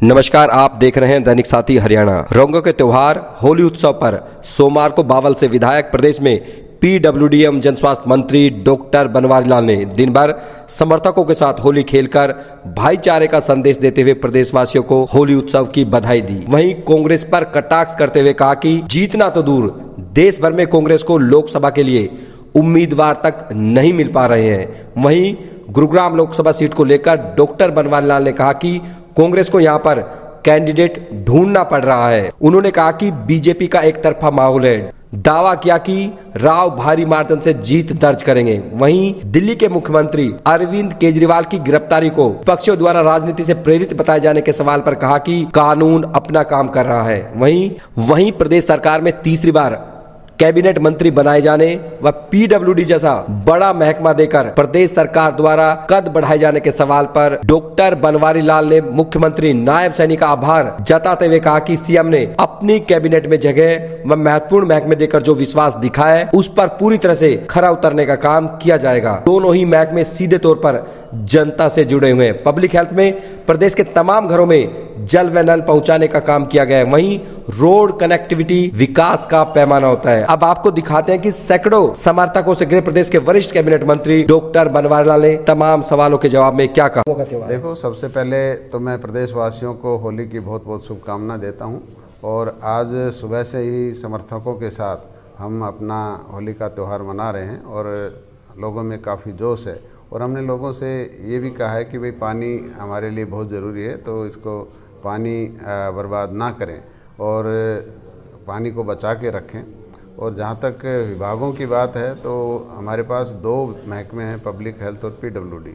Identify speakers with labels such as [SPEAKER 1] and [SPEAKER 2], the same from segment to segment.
[SPEAKER 1] नमस्कार, आप देख रहे हैं दैनिक साथी हरियाणा। रंगों के त्योहार होली उत्सव पर सोमवार को बावल से विधायक प्रदेश में पीडब्ल्यूडी जन स्वास्थ्य मंत्री डॉक्टर बनवारी लाल ने दिन भर समर्थकों के साथ होली खेलकर भाईचारे का संदेश देते हुए प्रदेशवासियों को होली उत्सव की बधाई दी। वहीं कांग्रेस पर कटाक्ष करते हुए कहा कि जीतना तो दूर, देश भर में कांग्रेस को लोकसभा के लिए उम्मीदवार तक नहीं मिल पा रहे हैं। वहीं गुरुग्राम लोकसभा सीट को लेकर डॉक्टर बनवारी लाल ने कहा कि कांग्रेस को यहां पर कैंडिडेट ढूंढना पड़ रहा है। उन्होंने कहा कि बीजेपी का एक तरफा माहौल है। दावा किया कि राव भारी मार्जिन से जीत दर्ज करेंगे। वहीं दिल्ली के मुख्यमंत्री अरविंद केजरीवाल की गिरफ्तारी को विपक्षियों द्वारा राजनीति से प्रेरित बताए जाने के सवाल पर कहा कि कानून अपना काम कर रहा है। वहीं प्रदेश सरकार में तीसरी बार कैबिनेट मंत्री बनाए जाने व पीडब्ल्यूडी जैसा बड़ा महकमा देकर प्रदेश सरकार द्वारा कद बढ़ाए जाने के सवाल पर डॉक्टर बनवारी लाल ने मुख्यमंत्री नायब सैनी का आभार जताते हुए कहा कि सीएम ने अपनी कैबिनेट में जगह व महत्वपूर्ण महकमे देकर जो विश्वास दिखाया है उस पर पूरी तरह से खरा उतरने का काम किया जाएगा। दोनों ही महकमे सीधे तौर पर जनता से जुड़े हुए हैं। पब्लिक हेल्थ में प्रदेश के तमाम घरों में जल व नल पहुंचाने का काम किया गया है। वहीं रोड कनेक्टिविटी विकास का पैमाना होता है। अब आपको दिखाते हैं कि सैकड़ों समर्थकों से घिरे प्रदेश के वरिष्ठ कैबिनेट मंत्री डॉक्टर बनवारी लाल ने तमाम सवालों के जवाब में क्या कहा।
[SPEAKER 2] देखो, सबसे पहले तो मैं प्रदेशवासियों को होली की बहुत बहुत शुभकामना देता हूं और आज सुबह से ही समर्थकों के साथ हम अपना होली का त्यौहार मना रहे हैं और लोगों में काफ़ी जोश है। और हमने लोगों से ये भी कहा है कि भाई पानी हमारे लिए बहुत ज़रूरी है, तो इसको पानी बर्बाद ना करें और पानी को बचा के रखें। और जहाँ तक विभागों की बात है तो हमारे पास दो महकमे हैं, पब्लिक हेल्थ और पीडब्ल्यूडी,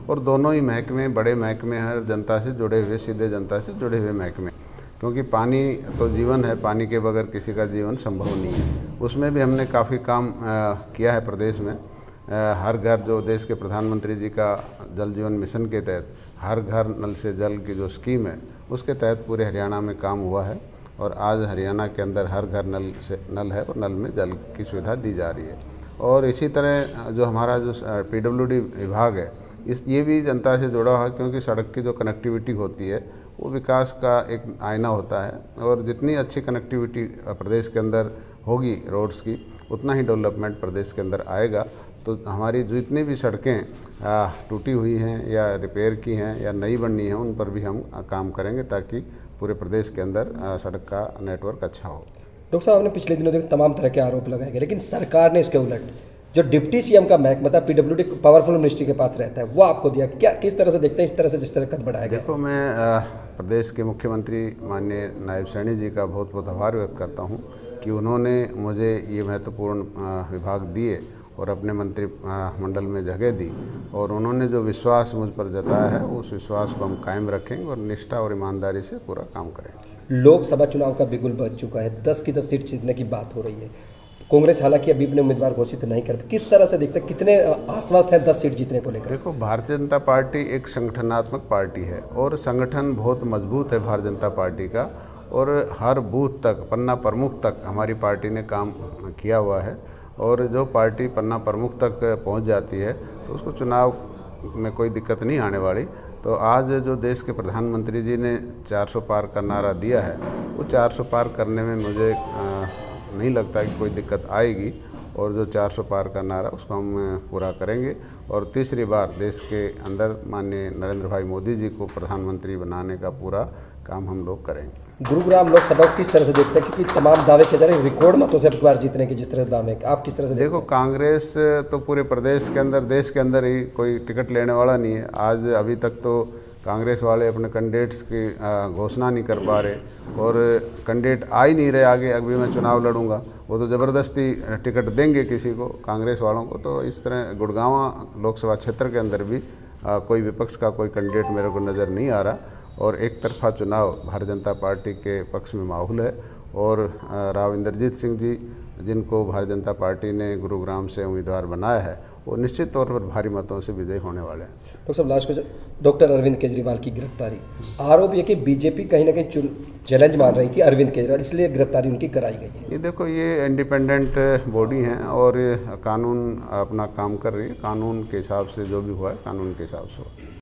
[SPEAKER 2] और दोनों ही महकमे बड़े महकमे हैं, जनता से जुड़े हुए, सीधे जनता से जुड़े हुए महकमे, क्योंकि पानी तो जीवन है, पानी के बगैर किसी का जीवन संभव नहीं है। उसमें भी हमने काफ़ी काम किया है प्रदेश में। हर घर, जो देश के प्रधानमंत्री जी का जल जीवन मिशन के तहत हर घर नल से जल की जो स्कीम है उसके तहत पूरे हरियाणा में काम हुआ है और आज हरियाणा के अंदर हर घर नल है और नल में जल की सुविधा दी जा रही है। और इसी तरह जो हमारा जो पीडब्ल्यूडी विभाग है ये भी जनता से जुड़ा हुआ है, क्योंकि सड़क की जो कनेक्टिविटी होती है वो विकास का एक आईना होता है और जितनी अच्छी कनेक्टिविटी प्रदेश के अंदर होगी रोड्स की, उतना ही डेवलपमेंट प्रदेश के अंदर आएगा। तो हमारी जितनी भी सड़कें टूटी हुई हैं या रिपेयर की हैं या नई बननी हैं उन पर भी हम काम करेंगे ताकि पूरे प्रदेश के अंदर सड़क का नेटवर्क अच्छा हो।
[SPEAKER 1] डॉक्टर साहब, आपने पिछले दिनों तमाम तरह के आरोप लगाए गए, लेकिन सरकार ने इसके उलट जो डिप्टी सीएम का महकमा था पीडब्ल्यूडी पावरफुल मिनिस्ट्री के पास रहता है वो आपको दिया। क्या किस तरह से देखते हैं इस तरह से जिस तरह कद बढ़ाया गया?
[SPEAKER 2] देखो, मैं प्रदेश के मुख्यमंत्री माननीय नायब सैनी जी का बहुत बहुत आभार व्यक्त करता हूँ कि उन्होंने मुझे ये महत्वपूर्ण विभाग दिए और अपने मंत्रिमंडल में जगह दी और उन्होंने जो विश्वास मुझ पर जताया है उस विश्वास को हम कायम रखेंगे और निष्ठा और ईमानदारी से पूरा काम करेंगे।
[SPEAKER 1] लोकसभा चुनाव का बिगुल बज चुका है, 10 की 10 सीट जीतने की बात हो रही है। कांग्रेस हालांकि अभी अपने उम्मीदवार घोषित नहीं करती, किस तरह से देखते हैं, कितने आश्वस्त हैं 10 सीट जीतने को लेकर?
[SPEAKER 2] देखो, भारतीय जनता पार्टी एक संगठनात्मक पार्टी है और संगठन बहुत मजबूत है भारतीय जनता पार्टी का, और हर बूथ तक, पन्ना प्रमुख तक हमारी पार्टी ने काम किया हुआ है। और जो पार्टी पन्ना प्रमुख तक पहुंच जाती है तो उसको चुनाव में कोई दिक्कत नहीं आने वाली। तो आज जो देश के प्रधानमंत्री जी ने 400 पार का नारा दिया है वो 400 पार करने में मुझे नहीं लगता कि कोई दिक्कत आएगी, और जो 400 पार का नारा उसको हम पूरा करेंगे और तीसरी बार देश के अंदर माननीय नरेंद्र भाई मोदी जी को प्रधानमंत्री बनाने का पूरा काम हम लोग करेंगे।
[SPEAKER 1] गुरुग्राम लोकसभा को किस तरह से देखते हैं, क्योंकि तमाम दावे के जरिए रिकॉर्ड मतों से अब बार जीतने के जिस तरह दावे, आप किस तरह से
[SPEAKER 2] देखो, कांग्रेस तो पूरे प्रदेश के अंदर, देश के अंदर ही कोई टिकट लेने वाला नहीं है। आज अभी तक तो कांग्रेस वाले अपने कैंडिडेट्स की घोषणा नहीं कर पा रहे और कैंडिडेट आ ही नहीं रहे आगे। अभी मैं चुनाव लड़ूंगा, वो तो ज़बरदस्ती टिकट देंगे किसी को, कांग्रेस वालों को। तो इस तरह गुड़गांव लोकसभा क्षेत्र के अंदर भी कोई विपक्ष का कोई कैंडिडेट मेरे को नज़र नहीं आ रहा और एक तरफा चुनाव भारतीय जनता पार्टी के पक्ष में माहौल है। और राव इंद्रजीत सिंह जी, जिनको भारतीय जनता पार्टी ने गुरुग्राम से उम्मीदवार बनाया है, वो निश्चित तौर पर भारी मतों से विजयी होने वाले हैं।
[SPEAKER 1] डॉक्टर साहब, last question, doctor Arvind Kejriwal की गिरफ्तारी, आरोप ये कि बीजेपी कहीं ना कहीं चैलेंज मान रही थी अरविंद केजरीवाल, इसलिए गिरफ्तारी उनकी कराई गई है।
[SPEAKER 2] ये देखो, ये इंडिपेंडेंट बॉडी हैं और कानून अपना काम कर रही है, कानून के हिसाब से जो भी हुआ है कानून के हिसाब से हुआ।